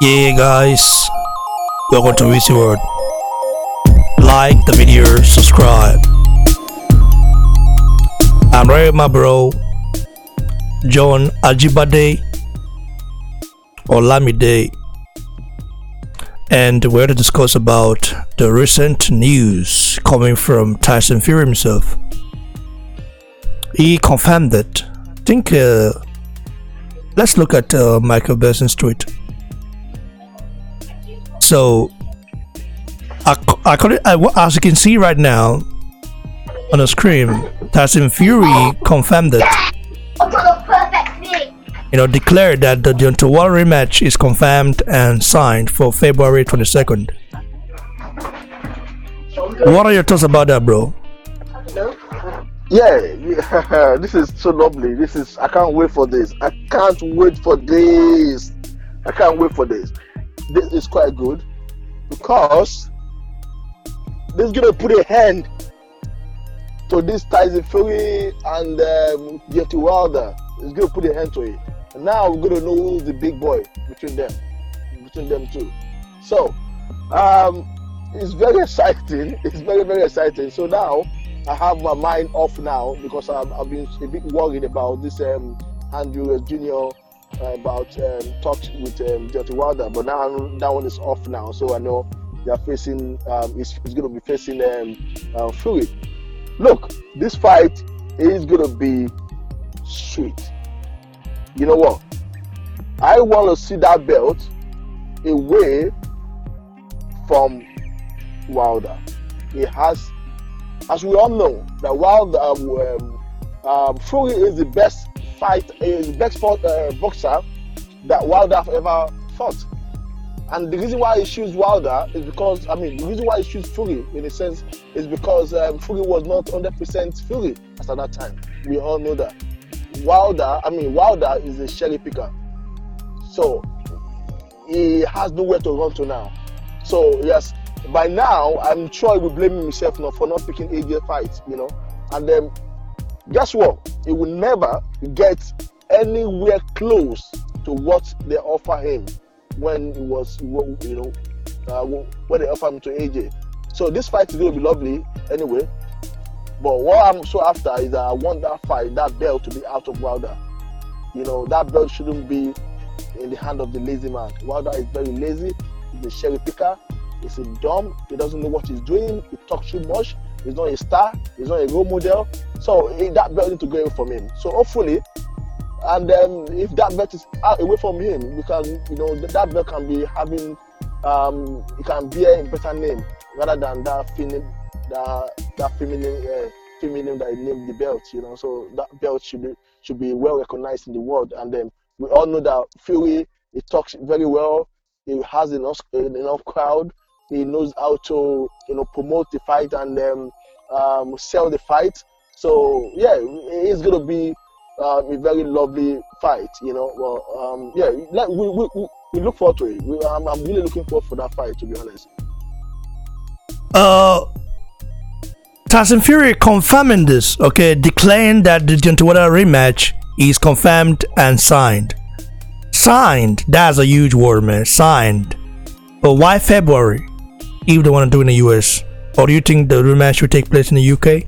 Yeah, guys, welcome to VC World. Like the video, subscribe. I'm right with my bro, John Ajibade Olamide, and we're to discuss about the recent news coming from Tyson Fury himself. He confirmed it. I think let's look at Michael Benson's tweet. So, as you can see right now on the screen, Tyson Fury confirmed it. Declared that the Deontay rematch is confirmed and signed for February 22nd. What are your thoughts about that, bro? Yeah, this is so lovely. I can't wait for this. I can't wait for this. This is quite good because this is gonna put a hand to this Tyson Fury and Deontay Wilder. It's gonna put a hand to it. And now we're gonna know who's the big boy between them two. So it's very exciting. It's very, very exciting. So now I have my mind off now because I've been a bit worried about this Andrew Jr. About talks with Deontay Wilder, but now that one is off now. So I know they are facing. He's going to be facing Fury. Look, this fight is going to be sweet. You know what? I want to see that belt away from Wilder. It has. As we all know, that Wilder, Fury is the best boxer that Wilder have ever fought. And the reason why he choose Wilder is because, the reason why he choose Fury, in a sense, is because Fury was not 100% Fury at that time. We all know that. Wilder is a cherry picker. So, he has nowhere to run to now. So, yes. By now, I'm sure he will blame himself for not picking AJ fights, And then, guess what? He will never get anywhere close to what they offer him when he was, when they offer him to AJ. So this fight is going to be lovely anyway. But what I'm so after is that I want that belt to be out of Wilder. That belt shouldn't be in the hand of the lazy man. Wilder is very lazy. He's a cherry picker. He's a dumb. He doesn't know what he's doing. He talks too much. He's not a star. He's not a role model. So that belt needs to go away from him. So hopefully, and if that belt is away from him, because that belt can be having, it can bear a better name rather than that feminine that he named the belt. So that belt should be well recognized in the world. And then we all know that Fury, he talks very well. He has enough crowd. He knows how to promote the fight and sell the fight. So yeah, it's gonna be a very lovely fight. We look forward to it. I'm really looking forward for that fight, to be honest. Tyson Fury confirming this, declaring that the Deontay Wilder rematch is confirmed and signed. Signed, that's a huge word, man. Signed. But why February if they want to do it in the US? Or do you think the rematch will take place in the UK?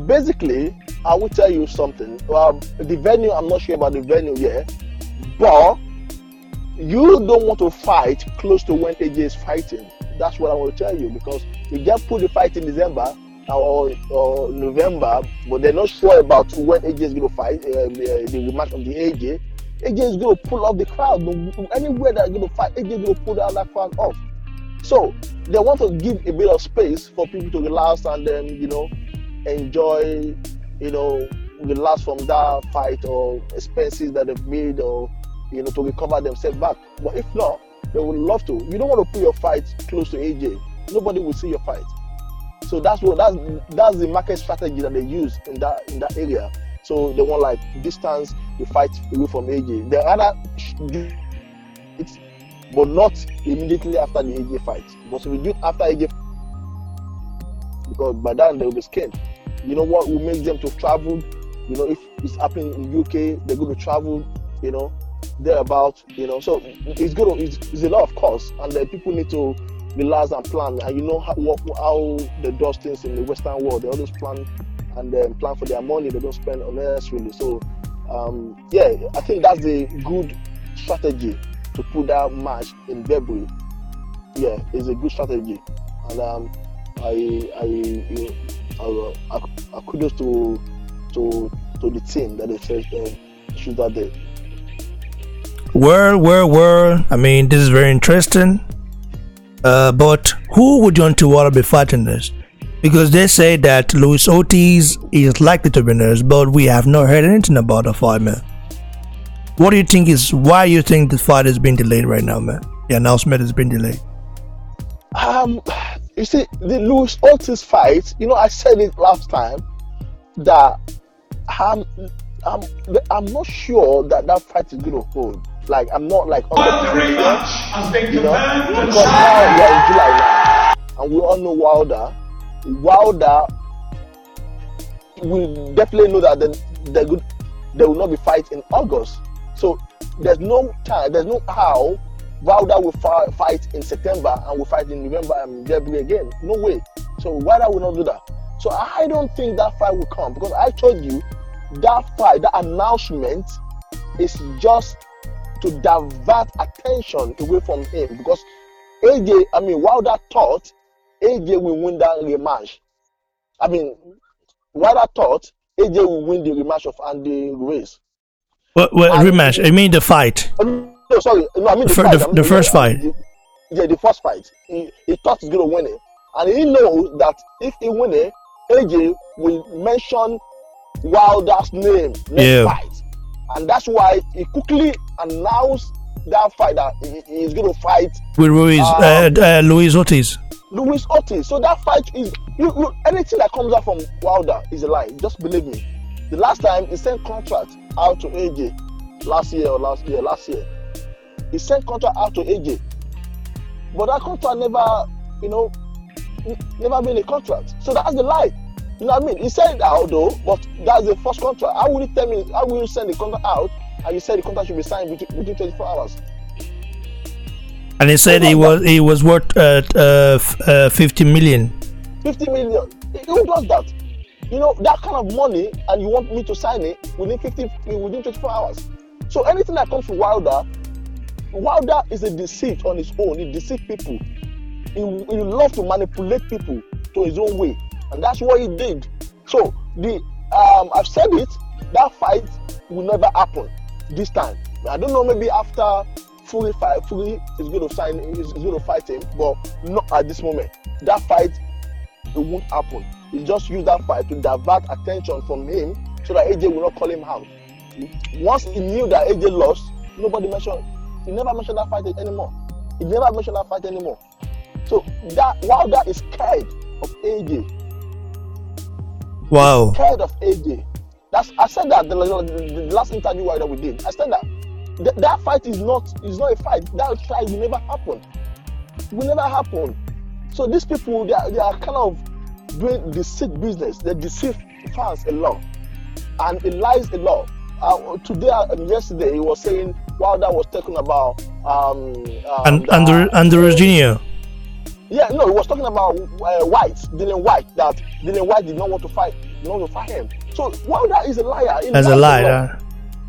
Basically, I will tell you something. The venue, I'm not sure about the venue yet, but you don't want to fight close to when AJ is fighting. That's what I want to tell you, because you just put the fight in December or November, but they're not sure about when AJ is going to fight, the rematch of the AJ. AJ is going to pull off the crowd. Anywhere they're going to fight, AJ is going to pull that crowd off. So they want to give a bit of space for people to relax and then, enjoy, relax from that fight or expenses that they've made or, to recover themselves back. But if not, they would love to. You don't want to put your fight close to AJ. Nobody will see your fight. So that's the market strategy that they use in that area. So they want distance the fight away from AJ. They rather do it, but not immediately after the AJ fight. But if we do it after AJ, because by then they will be scared. You know what will make them to travel? If it's happening in UK, they're going to travel. thereabout, So it's a lot of cost, and then people need to relax and plan. And how they do things in the Western world, they always plan and then plan for their money. They don't spend unnecessarily. So I think that's the good strategy to put that match in February. Yeah, it's a good strategy, and I kudos to the team that they choose that day. Well. I mean, this is very interesting. But who would Deontay Wilder be fighting this? Because they say that Luis Ortiz is likely to be next, but we have not heard anything about the fight, man. What do you think why you think the fight has been delayed right now, man? The announcement has been delayed. You see, the Luis Ortiz fight, I said it last time that I'm not sure that fight is going to hold. Like, I'm not like 100% sure, because now we are in July now, and we all know Wilder will definitely know that they will not be fighting in August. So there's no time, there's no how Wilder will fight in September and will fight in November and February again. No way. So Wilder will not do that. So I don't think that fight will come, because I told you that fight, that announcement is just to divert attention away from him, because Wilder thought AJ will win that rematch. Wilder thought AJ will win the rematch of Andy Ruiz. What rematch? I mean the fight. No, sorry. No, I mean the first fight. The first fight. He thought he's going to win it. And he knows that if he wins it, AJ will mention Wilder's name next fight. And that's why he quickly announced that fight that he is going to fight with Luis Ortiz. Luis Ortiz. So that fight is anything that comes out from Wilder is a lie. Just believe me. The last time he sent contract out to AJ last year. He sent contract out to AJ, but that contract never been a contract. So that's the lie. You know what I mean? He said it out though, but that's the first contract. How will you tell me? How will you send the contract out and you said the contract should be signed within 24 hours? And he said he was worth 50 million. 50 million. Who does that? That kind of money, and you want me to sign it within 24 hours. So anything that comes from Wilder is a deceit on his own. He deceives people. He loves to manipulate people to his own way, and that's what he did. So I've said it. That fight will never happen this time. I don't know. Maybe after Fury is going to fight him, but not at this moment. That fight, it won't happen. He just used that fight to divert attention from him so that AJ will not call him out. Once he knew that AJ lost, he never mentioned that fight anymore. So that Wilder is scared of AJ. Wow. He's scared of AJ. I said that the last interview that we did. I said that fight is not a fight. That fight will never happen. It will never happen. So these people, they are kind of doing deceit business. They deceive fans a lot, and it lies a lot. Today and yesterday, he was saying Wilder was talking about Andrews Jr. Yeah, no, he was talking about Dylan White. That Dylan White did not want to fight him. So Wilder is a liar. As a liar.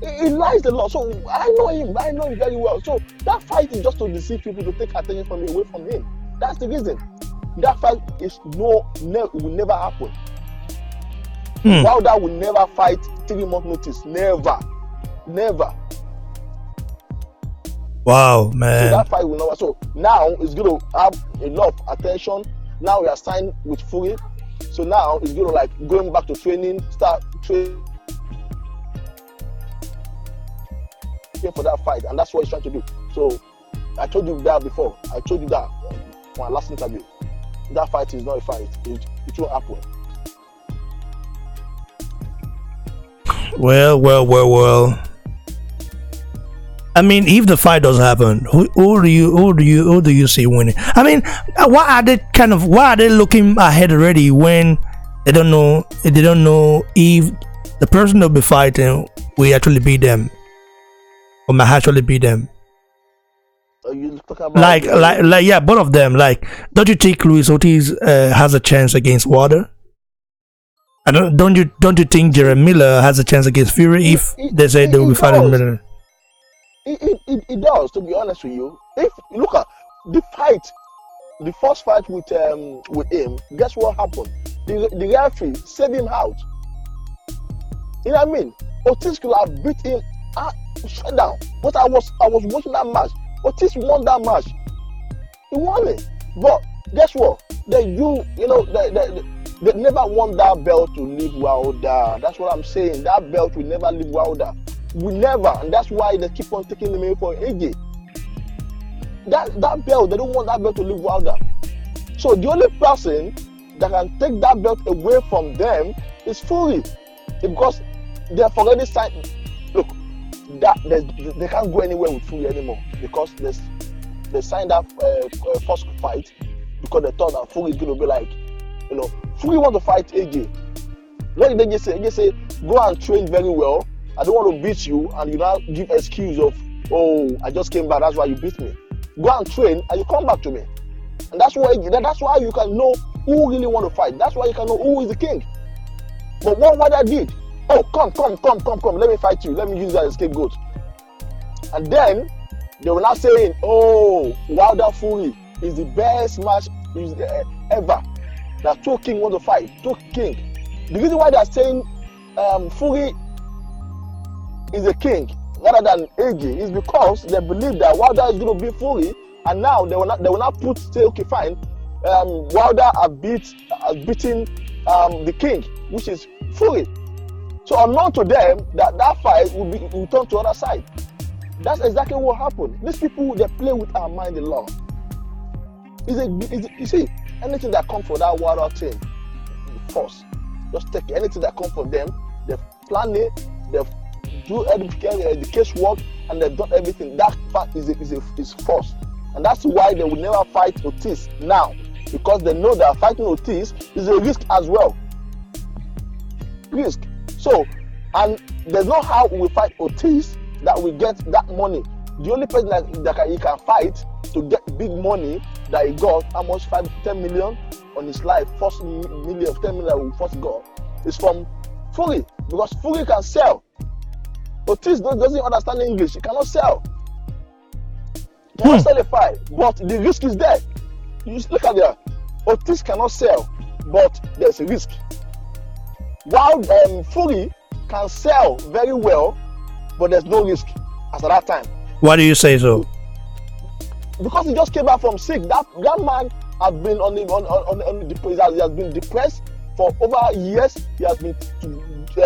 He lies a lot. So I know him very well. So that fight is just to deceive people, to take attention away from him. That's the reason. That fight will never happen. Wilder will never fight 3 months notice. Never. Wow, man. So that fight will never. So now it's going to have a lot of attention. Now we are signed with Fury. So now it's going to going back to training, start training for that fight, and that's what he's trying to do. So I told you that before. I told you that on my last interview. That fight is not a fight. It won't happen. Well. I mean, if the fight does happen, who do you see winning? I mean, why are they looking ahead already when they don't know if the person they'll be fighting will actually beat them? or might actually beat them? Are you talking about Like, yeah, both of them. Like, don't you think Luis Ortiz has a chance against Wilder? I don't you think Jeremy Miller has a chance against Fury if they say they'll be fighting does. Miller? It does, to be honest with you. If you look at the fight, the first fight with him, guess what happened? The referee saved him out. You know what I mean? Ortiz could have beat him shut down. But I was watching that match. Ortiz won that match. He won it. But guess what? They never won that belt to leave Wilder. That's what I'm saying. That belt will never leave Wilder. We never, and that's why they keep on taking him away for AJ. That belt, they don't want that belt to leave Wilder. So the only person that can take that belt away from them is Fury, because they've already signed. Look, they can't go anywhere with Fury anymore because they signed that first fight because they thought that Fury is going to be like, Fury want to fight AJ. What did AJ say? AJ say, go and train very well. I don't want to beat you, and you now give excuse of, oh, I just came back, that's why you beat me. Go and train, and you come back to me. And that's why you can know who really want to fight. That's why you can know who is the king. But what I did, oh, come, let me fight you. Let me use that as scapegoat. And then they were now saying, oh, Wilder Fury is the best match ever. That two king want to fight, two king. The reason why they are saying Fury is a king rather than AJ is because they believe that Wilder is going to beat Fury, and now they will not say, okay, fine, Wilder has beaten the king, which is Fury. So unknown to them that fight will turn to the other side. That's exactly what happened. These people, they play with our mind a lot. You see, anything that comes from that Wilder team, first, just take anything that comes from them. They've planned it. They've do the case work, and they've done everything. That fact is forced, and that's why they will never fight Ortiz now, because they know that fighting Ortiz is a risk as well. Risk. So, and there's no how we fight Ortiz that we get that money. The only person that he can fight to get big money that he got, how much, 10 million on his life, first million, 10 million we first got, is from Fury, because Fury can sell. Ortiz doesn't understand English. He cannot sell. He cannot sell a fight, but the risk is there. You look at that. Ortiz cannot sell, but there's a risk. While Fury can sell very well, but there's no risk as at that time. Why do you say so? Because he just came back from sick. That man has been he has been depressed for over years. He has been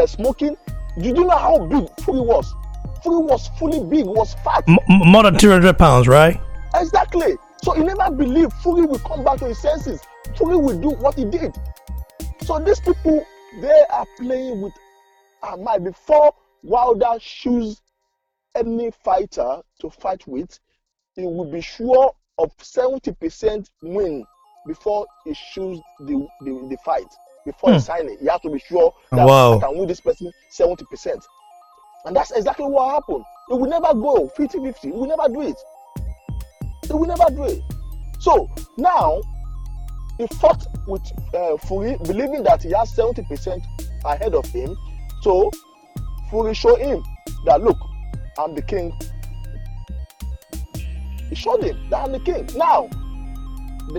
smoking. Do you know how big Fury was? Fury was fully big, was fat. More than 200 pounds, right? Exactly. So he never believed Fury will come back to his senses. Fury will do what he did. So these people, they are playing with our mind. Before Wilder choose any fighter to fight with, he will be sure of 70% win before he choose the fight. Before he sign it, you have to be sure that I can win this person 70%. And that's exactly what happened. It will never go 50-50. He will never do it. He will never do it. So now, he fought with Fury, believing that he has 70% ahead of him. So Fury showed him that, look, I'm the king. He showed him that I'm the king. Now,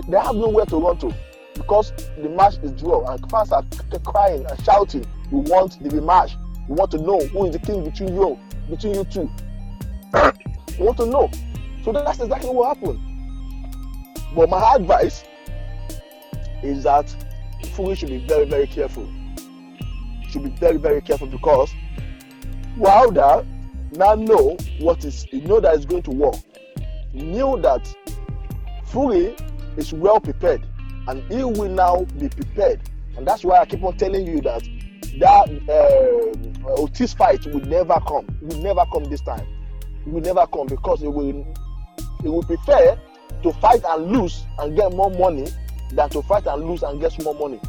they have nowhere to run to, because the match is draw and fans are crying and shouting, we want the rematch. We want to know who is the king between you two. We want to know. So that's exactly what happened. But my advice is that Fury should be very, very careful. Should be very, very careful, because Wilder now know he know that it's going to work. He knew that Fury is well prepared, and he will now be prepared. And that's why I keep on telling you that Ortiz fight will never come. It will never come this time. It will never come, because it will prefer to fight and lose and get more money than to fight and lose and get more money.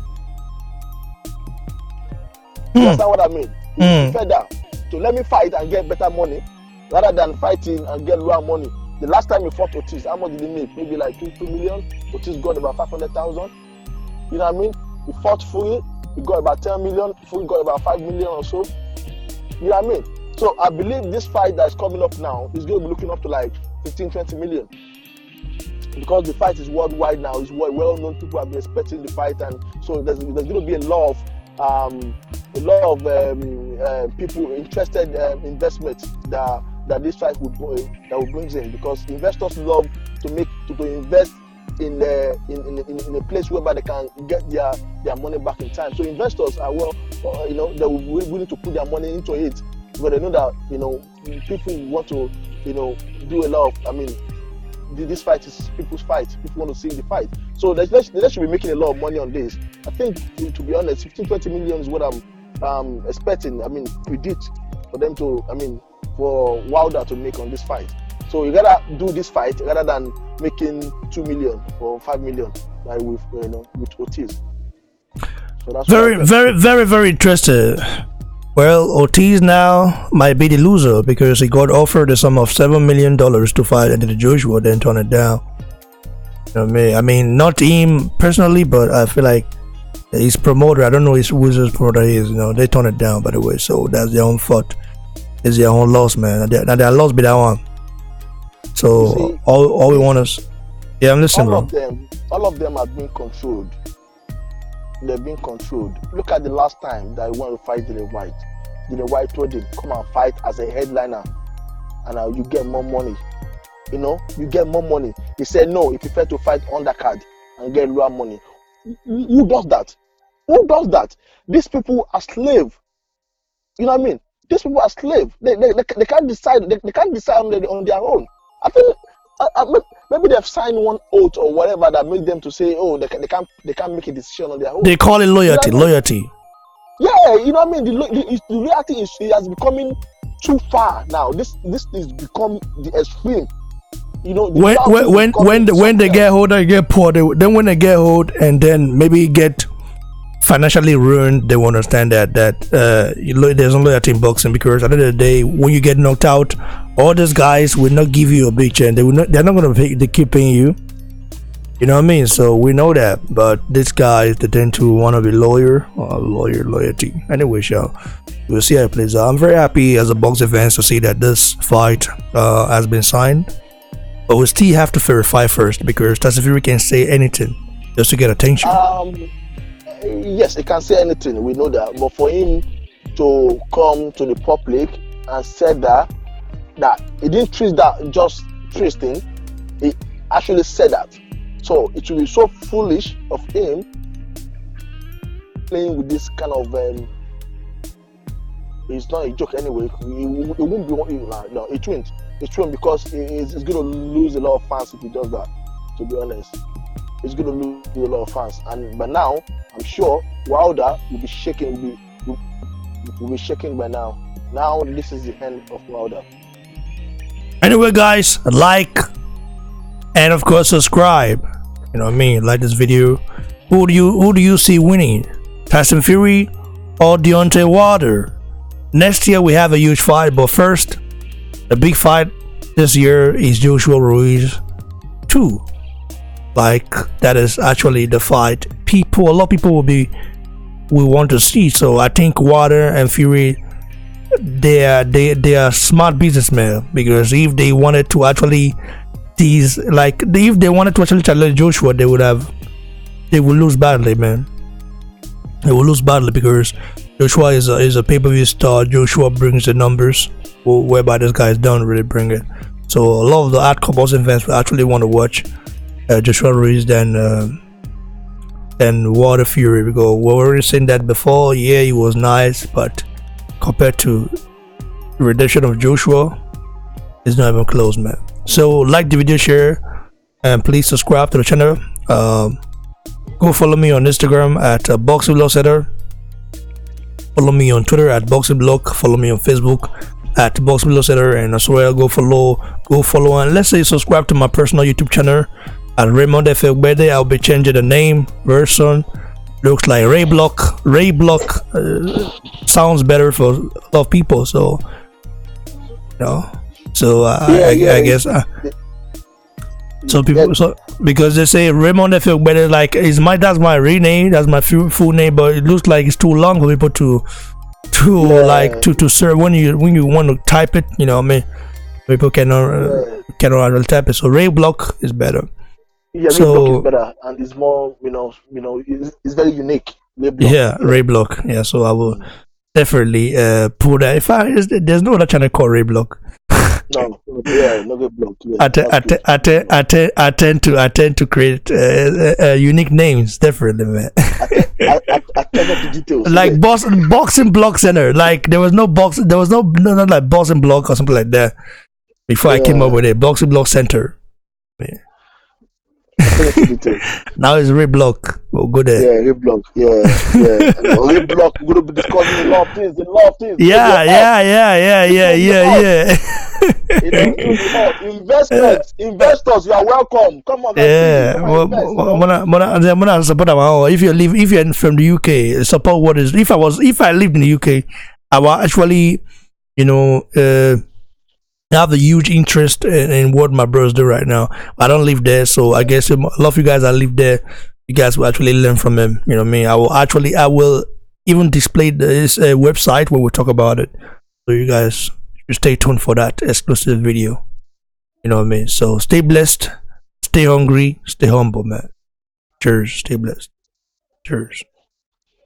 You understand what I mean? It will prefer that. To let me fight and get better money rather than fighting and get lower money. The last time he fought Ortiz, how much did he make? Maybe like 2 million. Ortiz got about 500,000. You know what I mean? He fought Fury, he got about 10 million. Fury got about 5 million or so. You know what I mean? So I believe this fight that is coming up now is going to be looking up to like 15-20 million. Because the fight is worldwide now, it's well-known. People have been expecting the fight, and so there's going to be a lot of people interested investment that this fight will bring in, because investors love to invest in a place whereby they can get their money back in time. So investors are they will be willing to put their money into it, but they know that people want to do a lot of, this fight is people's fight. People want to see the fight. So they should be making a lot of money on this. I think, to be honest, 15-20 million is what I'm expecting. Predict for them to, for Wilder to make on this fight. So you gotta do this fight rather than making 2 million or 5 million like with Ortiz. So that's very interested. Well, Ortiz now might be the loser because he got offered a sum of $7 million to fight Anthony Joshua, then turn it down. You know what I mean? Not him personally, but I feel like his promoter, I don't know who his promoter is, they turn it down, by the way. So that's their own fault. It's their own loss, man. Now they lost by that one. So see, all we want is, I'm listening, bro. All of them are being controlled. They're being controlled. Look at the last time that he wanted to fight Dillian Whyte. Dillian Whyte told him, come and fight as a headliner, and you get more money. You get more money. He said no, he preferred to fight undercard and get lower money. Who does that? Who does that? These people are slave. You know what I mean? These people are slave. They can't decide. They can't decide on their own. I think maybe they've signed one oath or whatever that made them to say, they can't make a decision on their own. They call it loyalty. Loyalty. Yeah, you know what I mean. The reality is it has becoming too far now. This is become the extreme. When they get hold, they get poor. Then when they get hold and then maybe get financially ruined, they will understand that there's no loyalty in boxing, because at the end of the day, when you get knocked out, all these guys will not give you a big chance. They're not going to keep paying you. You know what I mean? So we know that, but these guys, they tend to want to be loyalty. Anyway, we'll see how it plays out. I'm very happy as a boxing fan to see that this fight has been signed, but we still have to verify first, because Tyson Fury can say anything just to get attention. Yes, he can say anything. We know that, but for him to come to the public and say that he didn't treat that just twisting, he actually said that. So it will be so foolish of him playing with this kind of. It's not a joke anyway. It won't be. No, it won't. It won't, because it's going to lose a lot of fans if he does that. To be honest, it's going to lose a lot of fans. But now, I'm sure Wilder will be shaking. Will be shaking by now. Now this is the end of Wilder. Anyway, guys, like and of course subscribe. You know what I mean? Like this video. Who do you see winning? Tyson Fury or Deontay Wilder? Next year we have a huge fight, but first, the big fight this year is Joshua Ruiz 2. Like, that is actually the fight a lot of people will want to see. So I think Wilder and Fury, they are smart businessmen, because if they wanted to actually if they wanted to actually challenge Joshua, they would lose badly, man. They will lose badly, because Joshua is a pay-per-view star. Joshua brings the numbers, whereby this guys don't really bring it. So a lot of the hardcore boxing fans will actually want to watch Joshua Ruiz than Wilder Fury, because we've already seen that before. Yeah, he was nice, but compared to the redemption of Joshua, it's not even close, man. So like the video, share, and please subscribe to the channel. Go follow me on Instagram at Boxing Blog Setter. Follow me on Twitter at Boxing Blog. Follow me on Facebook at Boxing Blog Setter, and as well go follow and let's say subscribe to my personal YouTube channel at Raymond F. Ogbede. I'll be changing the name version. Looks like Ray Block. Sounds better for a lot of people. So So Yeah, I yeah. guess so Yeah, people so because they say Raymond F. but it's like that's my real name, that's my full name, but it looks like it's too long for people yeah, to serve when you want to type it. You know what I mean? People yeah. cannot really type it. So Ray Block is better. Yeah, Reblock is So better and it's more, it's very unique. Reblock, yeah, yeah. Ray Block. Yeah, so I will Mm. definitely put that. If I there's no other channel called Ray Block. No, yeah, no Reblock, yeah, that's good. I tend to create unique names, definitely, man. Attention to details, yeah. Like boxing block center. Like there was no not like boxing block or something like that before I came up Yeah, with it. Boxing block center. Yeah. attention to details. Now it's Ray Block. We'll go there. Yeah, Reblock, yeah, yeah. And Reblock, we're gonna be discussing a lot of things. It's gonna be Yeah, hot. yeah, yeah, yeah, It's yeah, gonna be yeah, hot. yeah. It's gonna be hot. Investors, you are welcome. Come on, guys, please Yeah, come and invest. when I support our if you're from the UK, support what is if I lived in the UK, I will actually, you know, have a huge interest in what my brothers do right now. I don't live there, so I guess a lot of you guys that live there, you guys will actually learn from them. You know what I mean? I will even display this website where we talk about it, so you guys should stay tuned for that exclusive video. You know what I mean? So stay blessed, stay hungry, stay humble, man. Cheers. Stay blessed. Cheers.